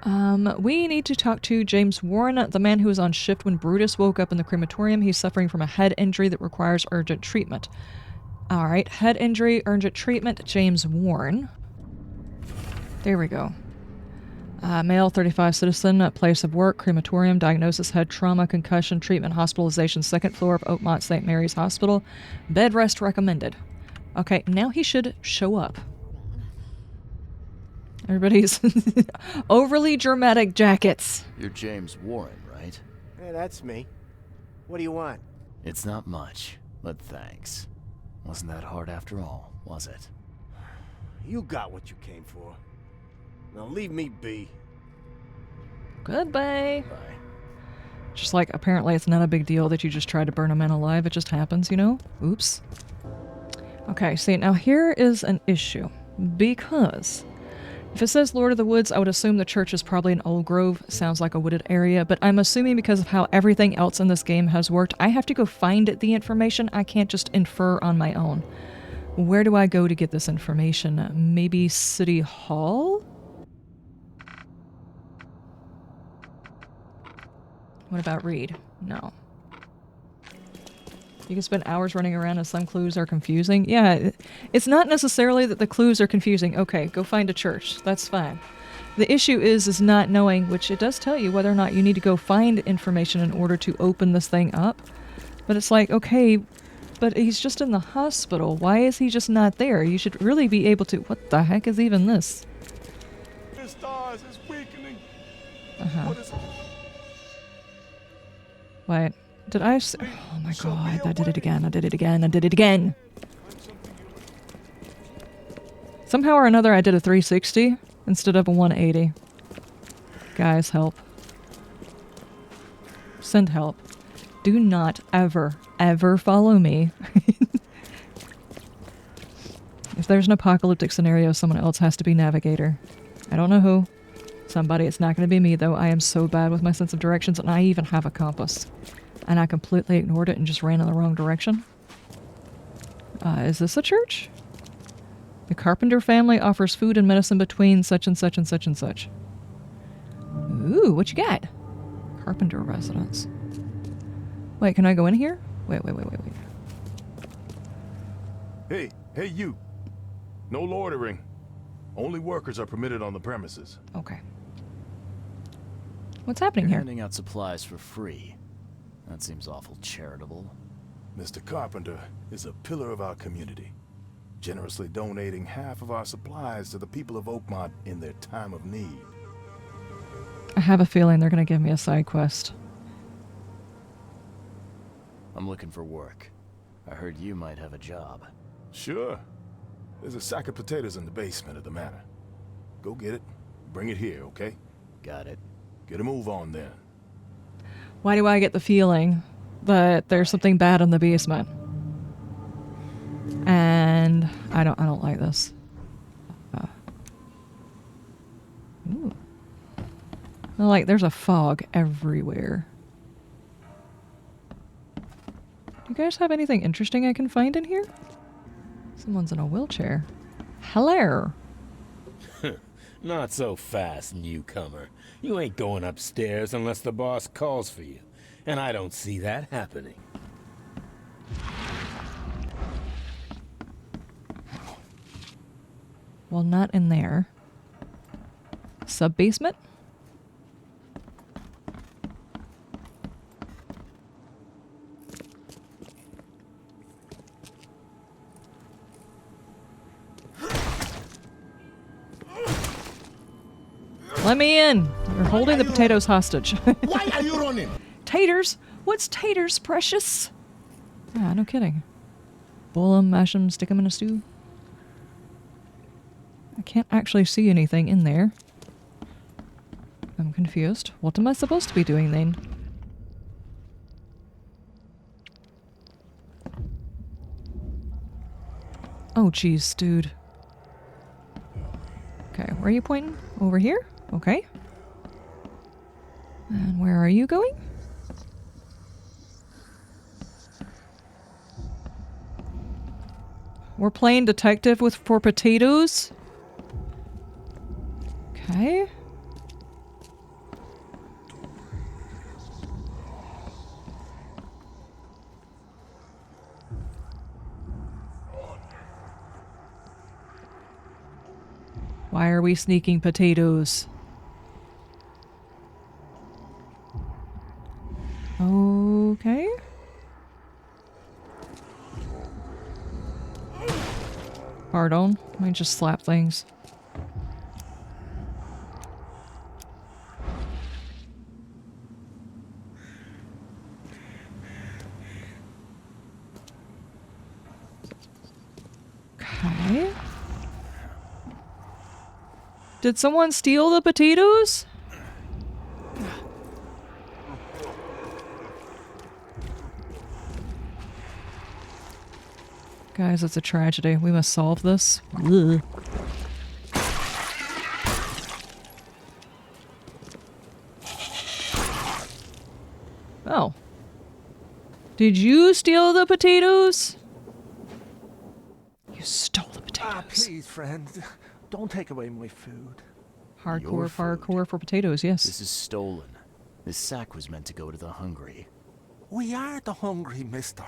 We need to talk to James Warren, the man who was on shift when Brutus woke up in the crematorium. He's suffering from a head injury that requires urgent treatment. Alright, head injury, urgent treatment, James Warren. There we go. Male, 35 citizen, place of work, crematorium, diagnosis, head trauma, concussion, treatment, hospitalization, second floor of Oakmont St. Mary's Hospital. Bed rest recommended. Okay, now he should show up. Everybody's overly dramatic jackets. You're James Warren, right? Yeah, that's me. What do you want? It's not much, but thanks. Wasn't that hard after all, was it? You got what you came for. Now leave me be. Goodbye. Bye. Just like, apparently it's not a big deal that you just try to burn a man alive. It just happens, you know? Oops. Okay, see, now here is an issue. Because if it says Lord of the Woods, I would assume the church is probably an old grove. Sounds like a wooded area, but I'm assuming because of how everything else in this game has worked, I have to go find the information. I can't just infer on my own. Where do I go to get this information? Maybe City Hall? What about Reed? No. You can spend hours running around and some clues are confusing. Yeah, it's not necessarily that the clues are confusing. Okay, go find a church. That's fine. The issue is not knowing, which it does tell you whether or not you need to go find information in order to open this thing up. But it's like, okay, but he's just in the hospital. Why is he just not there? You should really be able to... What the heck is even this? The stars is weakening. Uh-huh. What is it? Wait. Did I s- Oh my god, I did it again, I did it again, I did it again! Somehow or another I did a 360 instead of a 180. Guys, help. Send help. Do not ever, ever follow me. If there's an apocalyptic scenario, someone else has to be navigator. I don't know who. Somebody, it's not going to be me though. I am so bad with my sense of directions and I even have a compass. And I completely ignored it and just ran in the wrong direction. Is this a church? The Carpenter Family offers food and medicine between such and such and such and such. Ooh, what you got? Carpenter residence. Wait, can I go in here? Wait. Hey you. No loitering. Only workers are permitted on the premises. Okay. What's happening You're here? handing out supplies for free. That seems awful charitable. Mr. Carpenter is a pillar of our community, generously donating half of our supplies to the people of Oakmont in their time of need. I have a feeling they're going to give me a side quest. I'm looking for work. I heard you might have a job. Sure. There's a sack of potatoes in the basement of the manor. Go get it. Bring it here, okay? Got it. Get a move on then. Why do I get the feeling that there's something bad in the basement? And I don't like this. Ooh. Like there's a fog everywhere. Do you guys have anything interesting I can find in here? Someone's in a wheelchair. Hello. Not so fast, newcomer. You ain't going upstairs unless the boss calls for you. And I don't see that happening. Well, not in there. Sub-basement? Let me in! You're holding the potatoes hostage. Why are you running? Taters? What's taters, precious? Ah, no kidding. Boil them, mash them, stick them in a stew. I can't actually see anything in there. I'm confused. What am I supposed to be doing then? Oh, jeez, dude. Okay, where are you pointing? Over here? Okay. And where are you going? We're playing detective for potatoes? Okay. Why are we sneaking potatoes? Okay. Pardon. Let me just slap things. Okay. Did someone steal the potatoes? Guys, it's a tragedy. We must solve this. Ugh. Oh. Did you steal the potatoes? You stole the potatoes. Please, friend. Don't take away my food. Hardcore Your food. parkour for potatoes, yes. This is stolen. This sack was meant to go to the hungry. We are the hungry, mister.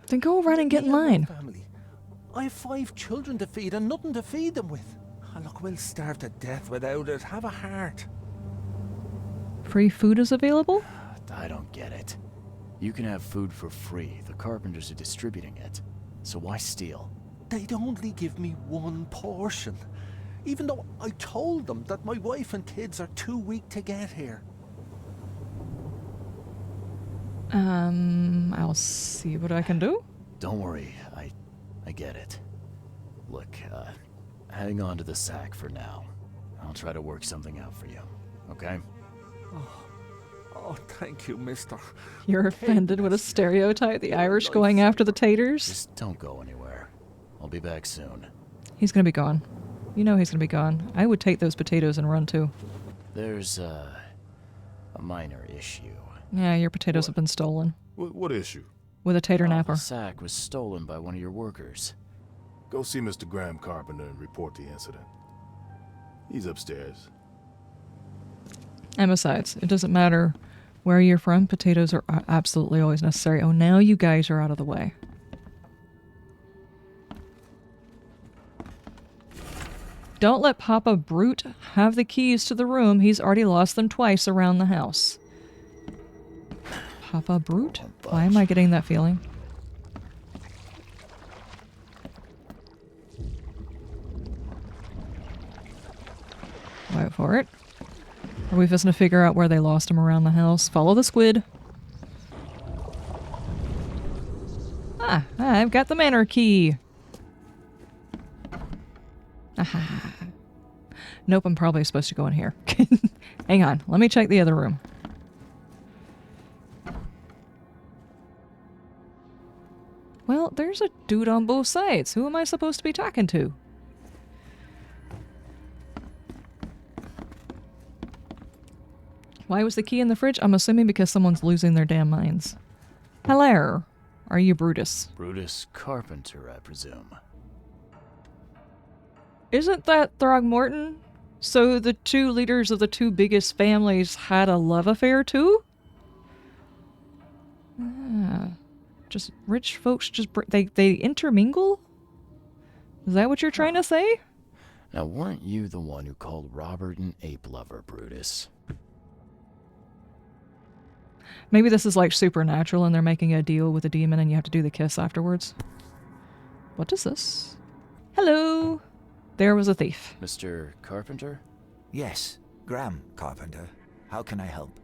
Then go run and get in Me and my line. family. I have 5 children to feed and nothing to feed them with. Oh, look, we'll starve to death without it. Have a heart. Free food is available? I don't get it. You can have food for free. The Carpenters are distributing it. So why steal? They'd only give me 1 portion. Even though I told them that my wife and kids are too weak to get here. I'll see what I can do. Don't worry. I get it. Look, hang on to the sack for now. I'll try to work something out for you. Okay? Oh, thank you, mister. You're offended with a stereotype, the Irish going after the taters? Just don't go anywhere. I'll be back soon. He's gonna be gone. You know he's gonna be gone. I would take those potatoes and run too. There's a minor issue. Yeah, your potatoes have been stolen. What issue? With a tater The napper. sack was stolen by one of your workers. Go see Mr. Graham Carpenter and report the incident. He's upstairs. And besides, it doesn't matter where you're from, potatoes are absolutely always necessary. Oh, now you guys are out of the way. Don't let Papa Brute have the keys to the room. He's already lost them twice around the house. Papa Brute? Why am I getting that feeling? Wait for it. Are we supposed to figure out where they lost him around the house? Follow the squid. I've got the manor key. Aha. Nope, I'm probably supposed to go in here. Hang on, let me check the other room. Well, there's a dude on both sides. Who am I supposed to be talking to? Why was the key in the fridge? I'm assuming because someone's losing their damn minds. Hello. Are you Brutus? Brutus Carpenter, I presume. Isn't that Throgmorton? So the 2 leaders of the 2 biggest families had a love affair too? Just rich folks just they intermingle? Is that what you're trying to say? Now, weren't you the one who called Robert an ape lover, Brutus? Maybe this is like supernatural and they're making a deal with a demon and you have to do the kiss afterwards. What is this? Hello! There was a thief. Mr. Carpenter? Yes, Graham Carpenter. How can I help?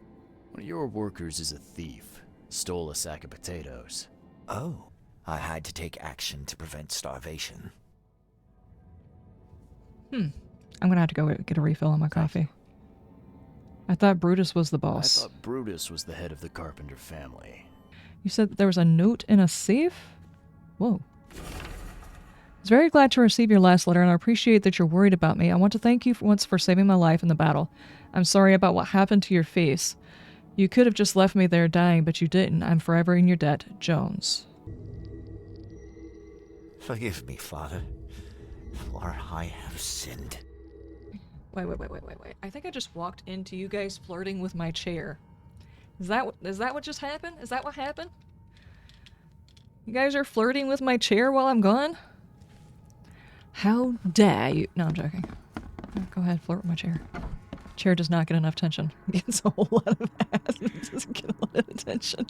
One of your workers is a thief. Stole a sack of potatoes. Oh, I had to take action to prevent starvation. I'm gonna have to go get a refill on my coffee. I thought Brutus was the I boss. thought Brutus was the head of the Carpenter family. You said that there was a note in a safe? Whoa. I was very glad to receive your last letter, and I appreciate that you're worried about me. I want to thank you once for saving my life in the battle. I'm sorry about what happened to your face. You could have just left me there dying, but you didn't. I'm forever in your debt. Jones. Forgive me, Father, for I have sinned. Wait. I think I just walked into you guys flirting with my chair. Is that what just happened? Is that what happened? You guys are flirting with my chair while I'm gone? How dare you? No, I'm joking. Go ahead, flirt with my chair. Chair does not get enough attention. It gets a whole lot of ass. It doesn't get a lot of attention.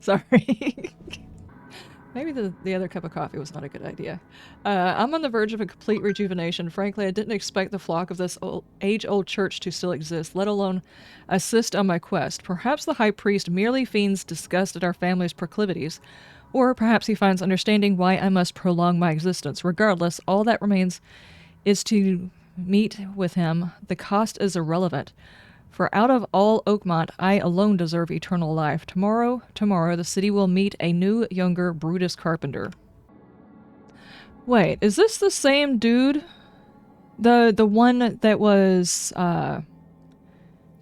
Sorry. Maybe the other cup of coffee was not a good idea. I'm on the verge of a complete rejuvenation. Frankly, I didn't expect the flock of this age-old church to still exist, let alone assist on my quest. Perhaps the high priest merely feigns disgust at our family's proclivities, or perhaps he finds understanding why I must prolong my existence. Regardless, all that remains is to meet with him. The cost is irrelevant. For out of all Oakmont, I alone deserve eternal life. Tomorrow, the city will meet a new, younger Brutus Carpenter. Wait, is this the same dude? The one that was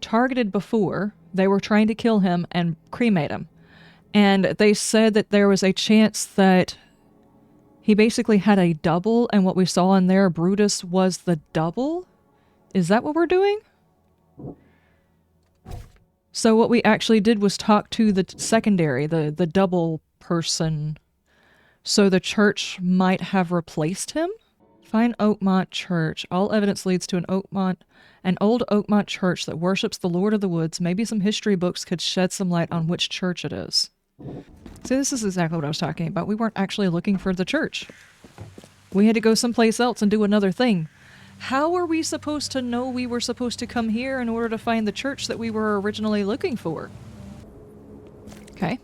targeted before? They were trying to kill him and cremate him. And they said that there was a chance that he basically had a double, and what we saw in there, Brutus was the double? Is that what we're doing? So what we actually did was talk to the secondary, the double person, so the church might have replaced him? Find Oakmont Church. All evidence leads to an old Oakmont church that worships the Lord of the Woods. Maybe some history books could shed some light on which church it is. See, this is exactly what I was talking about. We weren't actually looking for the church. We had to go someplace else and do another thing. How are we supposed to know we were supposed to come here in order to find the church that we were originally looking for? Okay.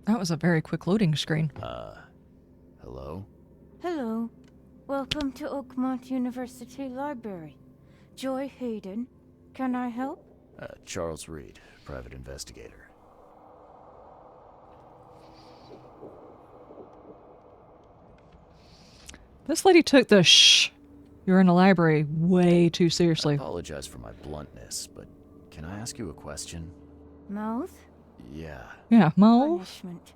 That was a very quick loading screen. Hello? Hello. Welcome to Oakmont University Library. Joy Hayden. Can I help? Charles Reed, private investigator. This lady took the shh, you're in a library, way too I seriously. apologize for my bluntness, but can I ask you a question? Mouth? Yeah. Yeah, Mo. Punishment.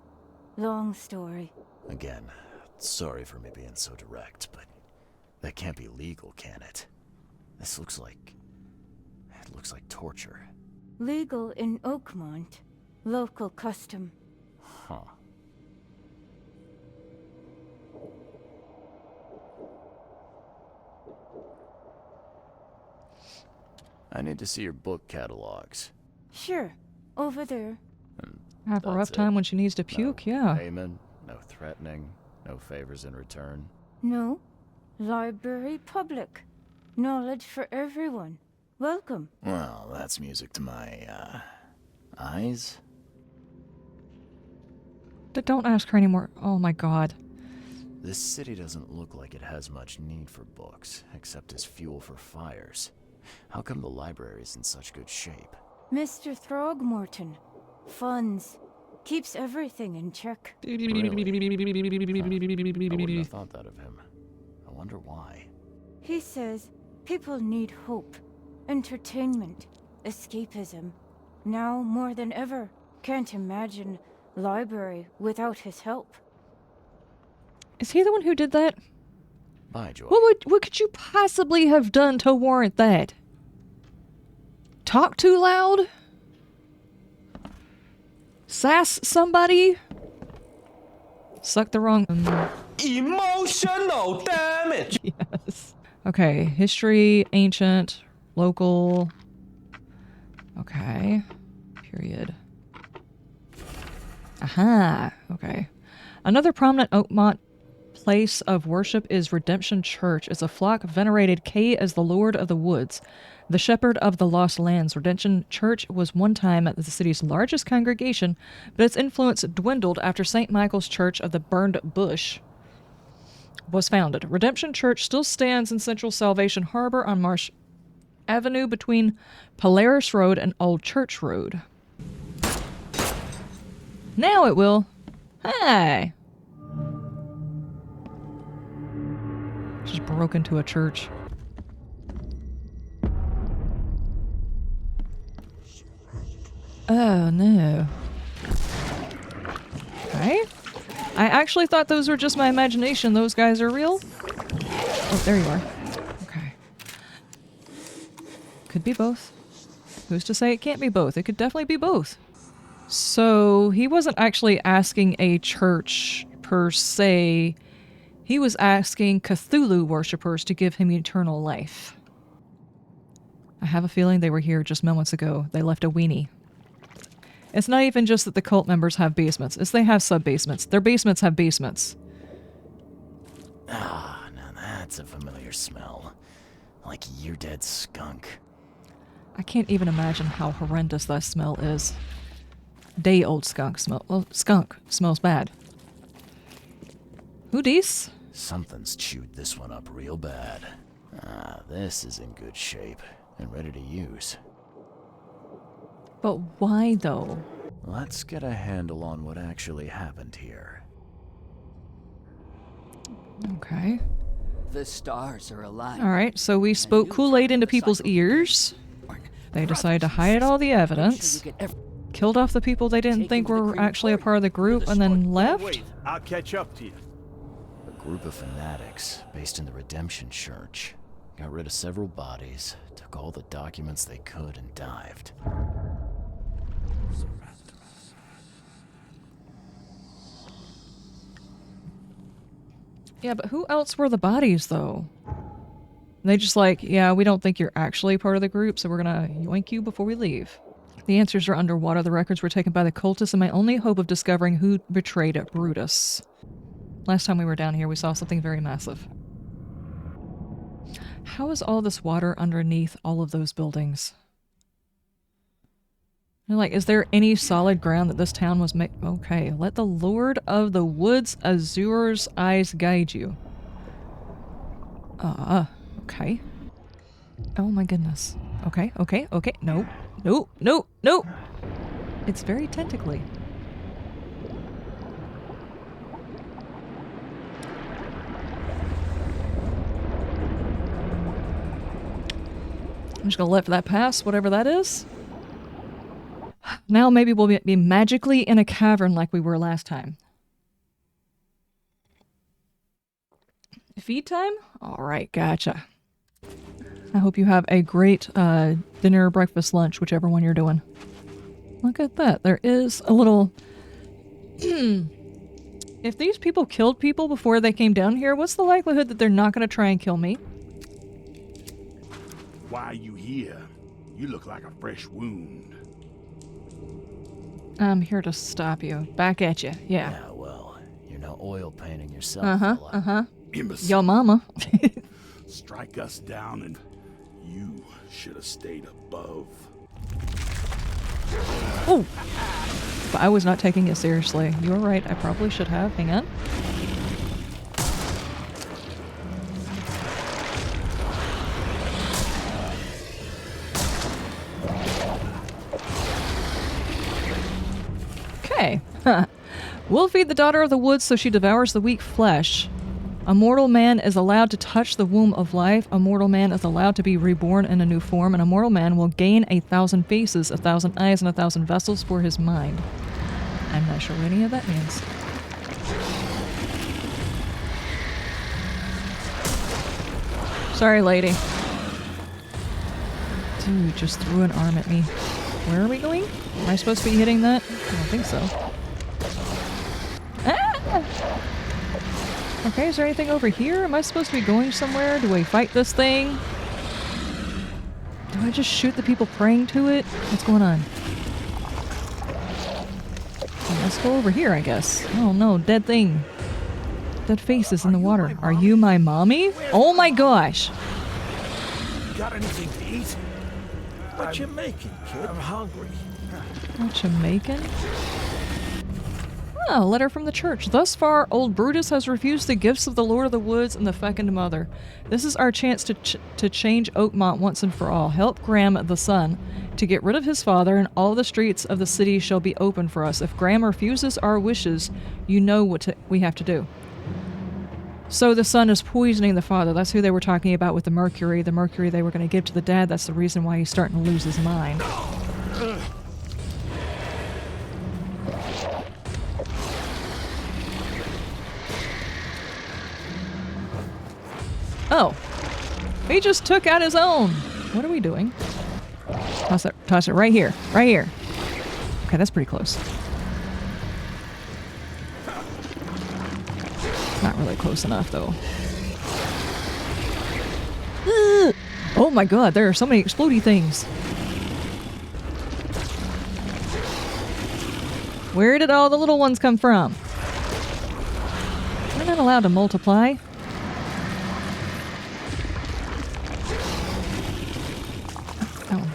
Long story. Again, sorry for me being so direct, but that can't be legal, can it? This looks like... it looks like torture. Legal in Oakmont. Local custom. Huh. I need to see your book catalogs. Sure. Over there. Have a That's rough it. time when she needs to puke, No yeah. payment, no threatening, no favors in return. No. Library public. Knowledge for everyone. Welcome. Well, that's music to my, eyes. Don't ask her anymore. Oh my god. This city doesn't look like it has much need for books, except as fuel for fires. How come the library's in such good shape? Mr. Throgmorton. Funds. Keeps everything in check. Really? Huh. I wouldn't have thought that of him. I wonder why. He says people need hope. Entertainment. Escapism. Now more than ever. Can't imagine library without his help. Is he the one who did that? Bye, Joy. What could you possibly have done to warrant that? Talk too loud? Sass somebody? Suck the wrong... Emotional damage! Yes. Okay, history, ancient, local... Okay. Period. Aha! Okay. Another prominent Oakmont place of worship is Redemption Church. It's a flock venerated K as the Lord of the Woods, the shepherd of the lost lands. Redemption Church was one time the city's largest congregation, but its influence dwindled after St. Michael's Church of the Burned Bush was founded. Redemption Church still stands in Central Salvation Harbor on Marsh Avenue between Polaris Road and Old Church Road. Now it will. Hi! Just broke into a church. Oh no. Okay. I actually thought those were just my imagination. Those guys are real? Oh, there you are. Okay. Could be both. Who's to say it can't be both? It could definitely be both. So he wasn't actually asking a church per se. He was asking Cthulhu worshippers to give him eternal life. I have a feeling they were here just moments ago. They left a weenie. It's not even just that the cult members have basements. It's they have sub-basements. Their basements have basements. Ah, now that's a familiar smell. Like year-dead skunk. I can't even imagine how horrendous that smell is. Day-old skunk smell. Well, skunk smells bad. Who dis? Something's chewed this one up real bad. Ah, this is in good shape and ready to use. But why though? Let's get a handle on what actually happened here. Okay. The stars are aligned. Alright, so we spoke Kool-Aid into people's ears. They decided to hide all the evidence. Killed off the people they didn't think were actually a part of the group and then left? Wait, I'll catch up to you. A group of fanatics based in the Redemption Church got rid of several bodies, took all the documents they could, and dived. Yeah, but who else were the bodies, though? They just like, yeah, we don't think you're actually part of the group, so we're gonna yoink you before we leave. The answers are underwater. The records were taken by the cultists, and my only hope of discovering who betrayed Brutus. Last time we were down here, we saw something very massive. How is all this water underneath all of those buildings? Like, is there any solid ground that this town was made? Okay, let the Lord of the Woods Azur's eyes guide you. Okay. Oh my goodness. Okay. No. It's very tentacly. I'm just gonna let that pass, whatever that is. Now maybe we'll be magically in a cavern like we were last time. Feed time? Alright, gotcha. I hope you have a great dinner, breakfast, lunch, whichever one you're doing. Look at that. There is a little... If these people killed people before they came down here, what's the likelihood that they're not going to try and kill me? Why are you here? You look like a fresh wound. I'm here to stop you. Back at you. Yeah. Yeah, well, you're no oil painting yourself, fella. Imbecile. Yo mama. Strike us down and you should have stayed above. Oh! But I was not taking it seriously. You were right. I probably should have. Hang on. Okay. We'll feed the daughter of the woods so she devours the weak flesh. A mortal man is allowed to touch the womb of life. A mortal man is allowed to be reborn in a new form. And a mortal man will gain 1,000 faces, 1,000 eyes, and 1,000 vessels for his mind. I'm not sure what any of that means. Sorry, lady. Dude just threw an arm at me. Where are we going? Am I supposed to be hitting that? I don't think so. Ah! Okay, is there anything over here? Am I supposed to be going somewhere? Do I fight this thing? Do I just shoot the people praying to it? What's going on? Well, let's go over here, I guess. Oh no, dead thing. Dead faces in the water. Are you my mommy? Oh my gosh! Got anything to eat? What you making, kid? I'm hungry. What you making? Ah, a letter from the church. Thus far, old Brutus has refused the gifts of the Lord of the Woods and the fecund mother. This is our chance to change Oakmont once and for all. Help Graham, the son, to get rid of his father, and all the streets of the city shall be open for us. If Graham refuses our wishes, you know what we have to do. So the son is poisoning the father. That's who they were talking about with the mercury. The mercury they were going to give to the dad. That's the reason why he's starting to lose his mind. Oh. He just took out his own. What are we doing? Toss it right here. Right here. Okay, that's pretty close. Not really close enough, though. Oh my god, there are so many explodey things. Where did all the little ones come from? We're not allowed to multiply.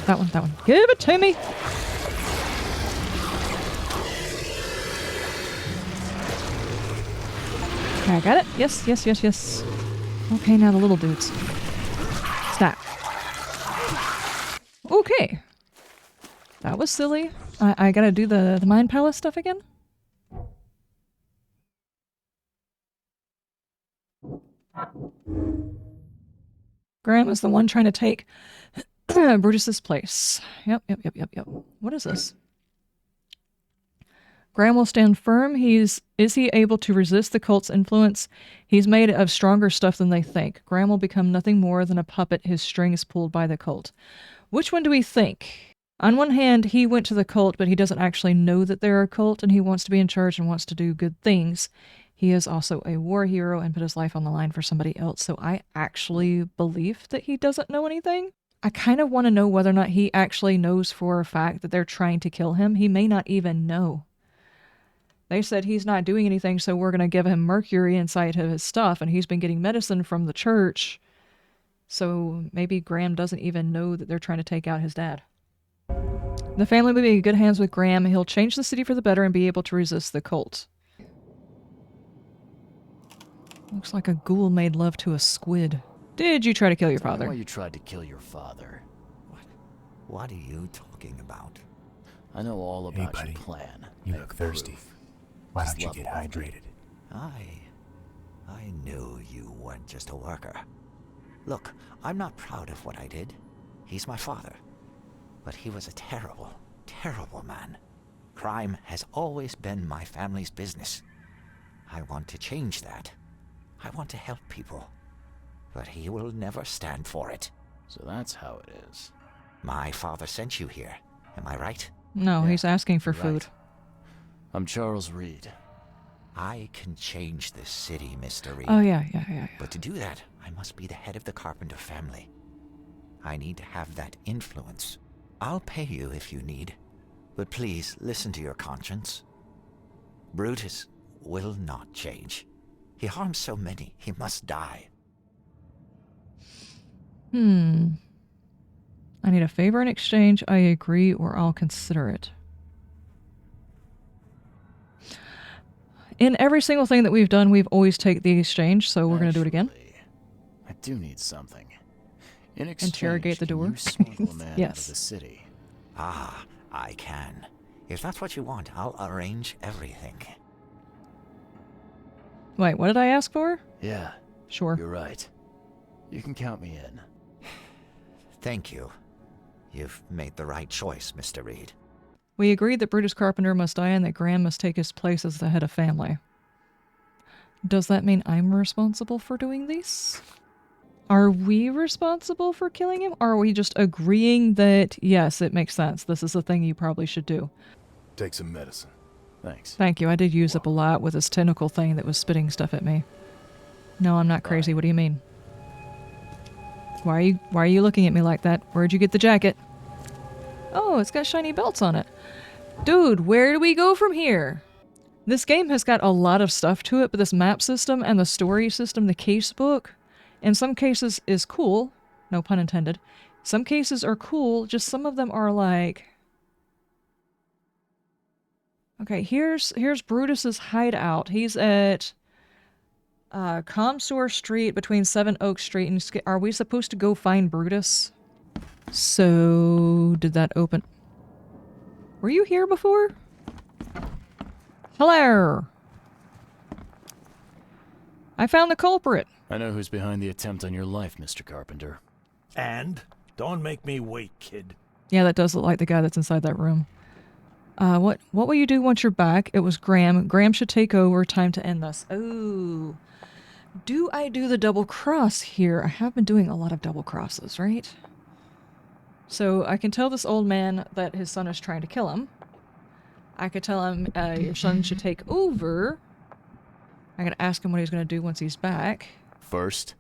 That one. Give it to me! Okay, I got it. Yes. Okay, now the little dudes. Stop. Okay. That was silly. I gotta do the Mind Palace stuff again? Graham is the one trying to take Brutus's place. Yep. What is this? Graham will stand firm. Is he able to resist the cult's influence? He's made of stronger stuff than they think. Graham will become nothing more than a puppet, his strings pulled by the cult. Which one do we think? On one hand, he went to the cult, but he doesn't actually know that they're a cult, and he wants to be in charge and wants to do good things. He is also a war hero and put his life on the line for somebody else, so I actually believe that he doesn't know anything. I kind of want to know whether or not he actually knows for a fact that they're trying to kill him. He may not even know. They said he's not doing anything, so we're going to give him mercury inside of his stuff, and he's been getting medicine from the church. So maybe Graham doesn't even know that they're trying to take out his dad. The family will be in good hands with Graham. He'll change the city for the better and be able to resist the cult. Looks like a ghoul made love to a squid. Did you try to kill your father? Why you tried to kill your father? What are you talking about? I know all about Hey, buddy. your plan. You I look thirsty. approve. Why Just don't you love get all of hydrated? I knew you weren't just a worker. Look, I'm not proud of what I did. He's my father. But he was a terrible, terrible man. Crime has always been my family's business. I want to change that. I want to help people. But he will never stand for it. So that's how it is. My father sent you here. Am I right? No, Yeah, he's asking for you're right. food. I'm Charles Reed. I can change this city, Mr. Reed. Oh, yeah. But to do that, I must be the head of the Carpenter family. I need to have that influence. I'll pay you if you need. But please, listen to your conscience. Brutus will not change. He harms so many, he must die. I need a favor in exchange. I agree, or I'll consider it. In every single thing that we've done, we've always taken the exchange, so we're going to do it again. Actually, I do need something. In exchange, Interrogate the door. Can you smuggle a man out Yes. of the city? Ah, I can. If that's what you want, I'll arrange everything. Wait, what did I ask for? Yeah, Sure. you're right. You can count me in. Thank you. You've made the right choice, Mr. Reed. We agreed that Brutus Carpenter must die and that Graham must take his place as the head of family. Does that mean I'm responsible for doing this? Are we responsible for killing him? Or are we just agreeing that, yes, it makes sense. This is the thing you probably should do. Take some medicine. Thanks. Thank you. I did use up a lot with this tentacle thing that was spitting stuff at me. No, I'm not crazy. What do you mean? Why are you looking at me like that? Where'd you get the jacket? Oh, it's got shiny belts on it. Dude, where do we go from here? This game has got a lot of stuff to it, but this map system and the story system, the case book, in some cases is cool. No pun intended. Some cases are cool, just some of them are like... Okay, here's Brutus's hideout. He's at Comstour Street between 7 Oak Street and... Are we supposed to go find Brutus? So, did that open... Were you here before? Hello! I found the culprit. I know who's behind the attempt on your life, Mr. Carpenter. And? Don't make me wait, kid. Yeah, that does look like the guy that's inside that room. What will you do once you're back? It was Graham. Graham should take over. Time to end this. Oh. Do I do the double cross here? I have been doing a lot of double crosses, right? So I can tell this old man that his son is trying to kill him. I could tell him your son should take over. I could ask him what he's going to do once he's back. First,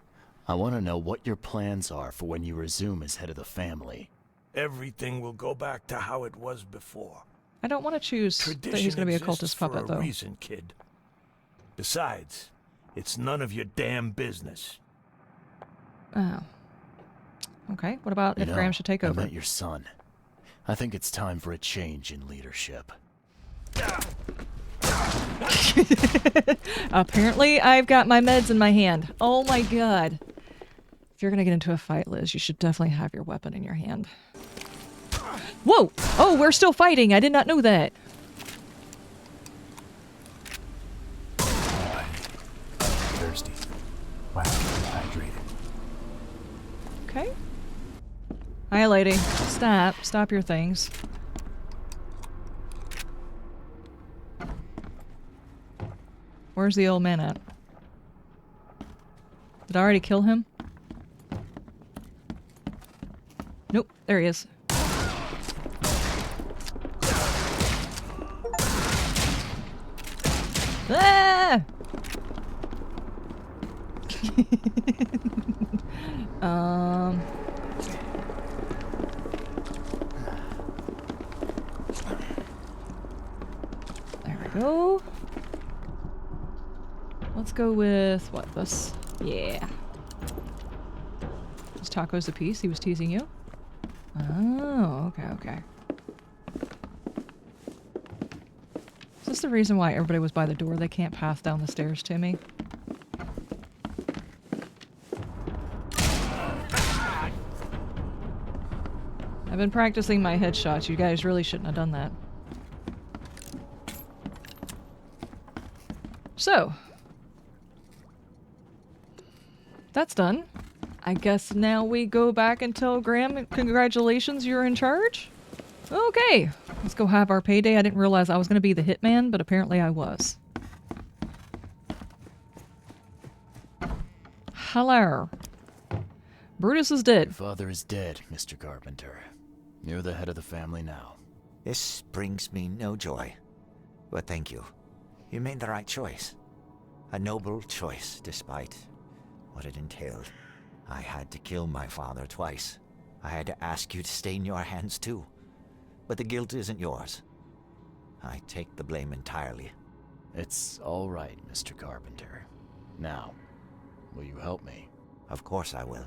I want to know what your plans are for when you resume as head of the family. Everything will go back to how it was before. I don't want to choose that he's going to be a cultist puppet, for a though. reason, kid. Besides, it's none of your damn business. Oh. Okay, what about if Graham should take over? I met your son. I think it's time for a change in leadership. Apparently, I've got my meds in my hand. Oh my god. If you're gonna get into a fight, Liz, you should definitely have your weapon in your hand. Whoa! Oh, we're still fighting! I did not know that! Thirsty. Wow, hydrated. Okay. Hi, lady. Stop. Stop your things. Where's the old man at? Did I already kill him? Nope, there he is. Ah! There we go. Let's go with, what, this? Yeah. Is tacos a piece? He was teasing you? Oh, okay, okay. Is this the reason why everybody was by the door? They can't pass down the stairs to me? I've been practicing my headshots. You guys really shouldn't have done that. So. That's done. I guess now we go back and tell Graham, congratulations, you're in charge? Okay, let's go have our payday. I didn't realize I was going to be the hitman, but apparently I was. Hello. Brutus is dead. Your father is dead, Mr. Carpenter. You're the head of the family now. This brings me no joy. But thank you. You made the right choice. A noble choice, despite what it entailed. I had to kill my father twice. I had to ask you to stain your hands too. But the guilt isn't yours. I take the blame entirely. It's all right, Mr. Carpenter. Now, will you help me? Of course I will.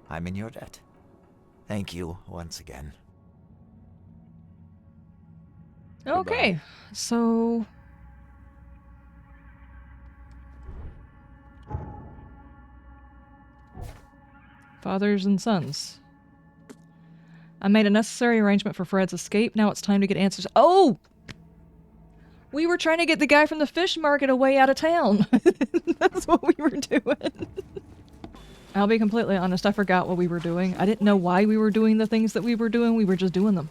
I'm in your debt. Thank you once again. Okay, so... Fathers and sons. I made a necessary arrangement for Fred's escape. Now it's time to get answers. Oh! We were trying to get the guy from the fish market away out of town. That's what we were doing. I'll be completely honest, I forgot what we were doing. I didn't know why we were doing the things that we were doing. We were just doing them.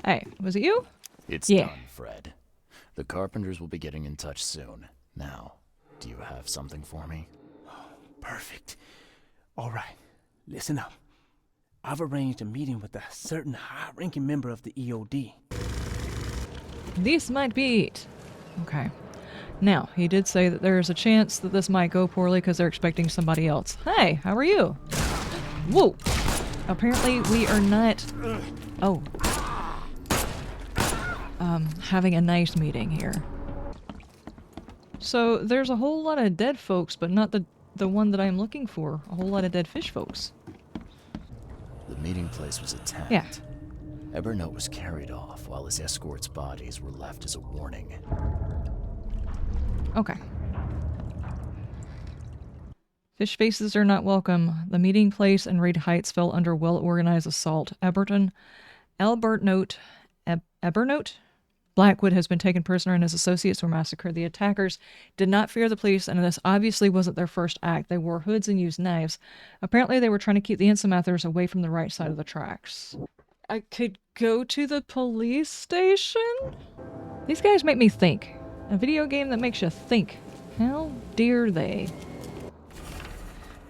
Hey, was it you? It's done, Fred. The Carpenters will be getting in touch soon. Now, do you have something for me? Perfect. All right, listen up. I've arranged a meeting with a certain high-ranking member of the EOD. This might be it. Okay. Now, he did say that there's a chance that this might go poorly because they're expecting somebody else. Hey, how are you? Whoa. Apparently we are not... Oh. Having a nice meeting here. So, there's a whole lot of dead folks, but not the one that I'm looking for. A whole lot of dead fish folks. The meeting place was attacked. Yeah. Evernote was carried off while his escort's bodies were left as a warning. Okay. Fish faces are not welcome. The meeting place and Reed Heights fell under well-organized assault. Evernote. Blackwood has been taken prisoner and his associates were massacred. The attackers did not fear the police, and this obviously wasn't their first act. They wore hoods and used knives. Apparently, they were trying to keep the Insumathers away from the right side of the tracks. I could go to the police station? These guys make me think. A video game that makes you think. How dare they?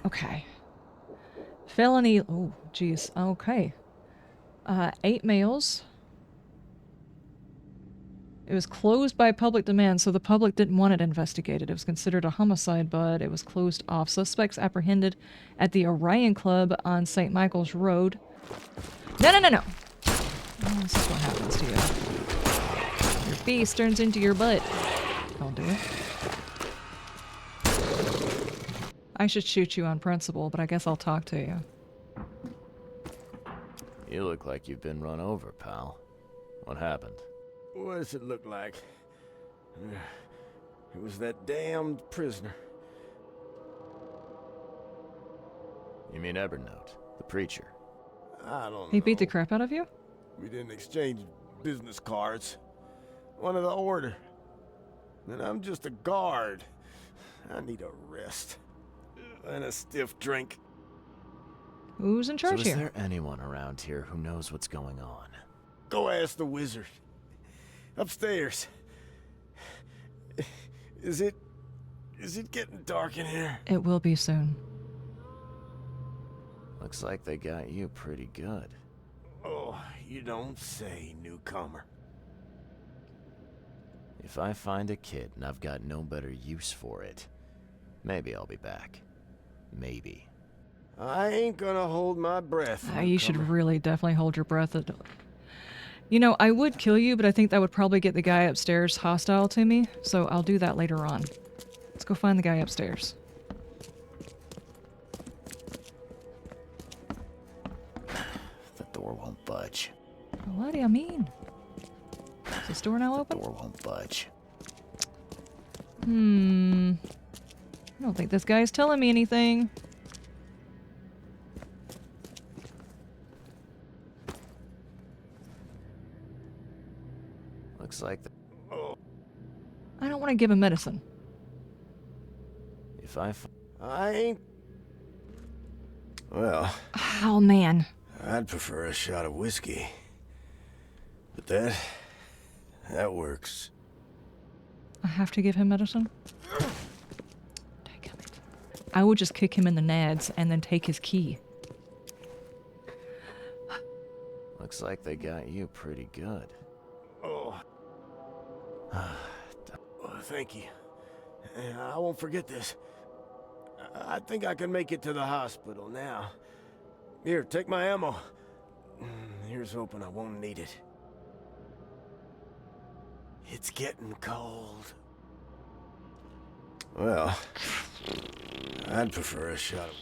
Okay. Felony... Oh, jeez. Okay. 8 males. It was closed by public demand, so the public didn't want it investigated. It was considered a homicide, but it was closed off. Suspects apprehended at the Orion Club on St. Michael's Road. No, no, no, no! Oh, this is what happens to you. Your face turns into your butt. Don't do it. I should shoot you on principle, but I guess I'll talk to you. You look like you've been run over, pal. What happened? What does it look like? It was that damned prisoner. You mean Evernote, the preacher? I don't know. He beat the crap out of you? We didn't exchange business cards. One of the order. And I'm just a guard. I need a rest. And a stiff drink. Who's in charge so here? Is there anyone around here who knows what's going on? Go ask the wizard. Upstairs. Is it getting dark in here? It will be soon. Looks like they got you pretty good. Oh, you don't say, newcomer. If I find a kid and I've got no better use for it, maybe I'll be back. Maybe. I ain't gonna hold my breath. You should really definitely hold your breath. You know, I would kill you, but I think that would probably get the guy upstairs hostile to me, so I'll do that later on. Let's go find the guy upstairs. The door won't budge. What do you mean? Is this door now open? The door won't budge. I don't think this guy's telling me anything. Looks like I don't want to give him medicine. if I ain't... Well... Oh, man. I'd prefer a shot of whiskey. But that works. I have to give him medicine? Damn it. I would just kick him in the nads and then take his key. Looks like they got you pretty good. Oh. Thank you. I won't forget this. I think I can make it to the hospital now. Here, take my ammo. Here's hoping I won't need it. It's getting cold. Well, I'd prefer a shot of...